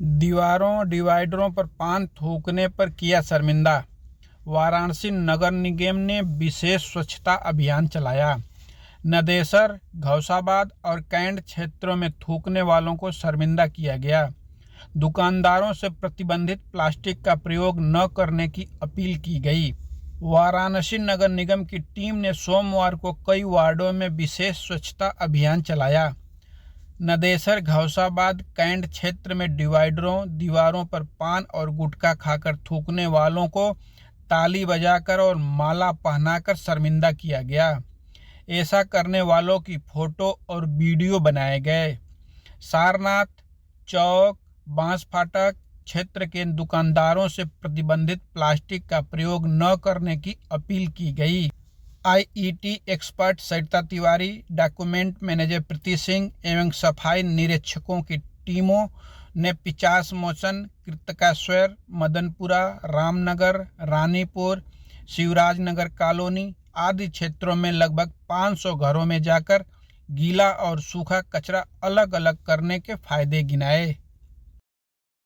दीवारों डिवाइडरों पर पान थूकने पर किया शर्मिंदा। वाराणसी नगर निगम ने विशेष स्वच्छता अभियान चलाया। नदेसर, घौसाबाद और कैंट क्षेत्रों में थूकने वालों को शर्मिंदा किया गया। दुकानदारों से प्रतिबंधित प्लास्टिक का प्रयोग न करने की अपील की गई। वाराणसी नगर निगम की टीम ने सोमवार को कई वार्डों में विशेष स्वच्छता अभियान चलाया। नदेसर, घौसाबाद, कैंट क्षेत्र में डिवाइडरों, दीवारों पर पान और गुटखा खाकर थूकने वालों को ताली बजाकर और माला पहनाकर शर्मिंदा किया गया। ऐसा करने वालों की फोटो और वीडियो बनाए गए। सारनाथ चौक, बांस फाटक क्षेत्र के दुकानदारों से प्रतिबंधित प्लास्टिक का प्रयोग न करने की अपील की गई। आईईटी एक्सपर्ट सरिता तिवारी, डॉक्यूमेंट मैनेजर प्रीति सिंह एवं सफाई निरीक्षकों की टीमों ने 50 मोचन, कृतकाश्वर, मदनपुरा, रामनगर, रानीपुर, शिवराजनगर कॉलोनी आदि क्षेत्रों में लगभग 500 घरों में जाकर गीला और सूखा कचरा अलग अलग करने के फायदे गिनाए।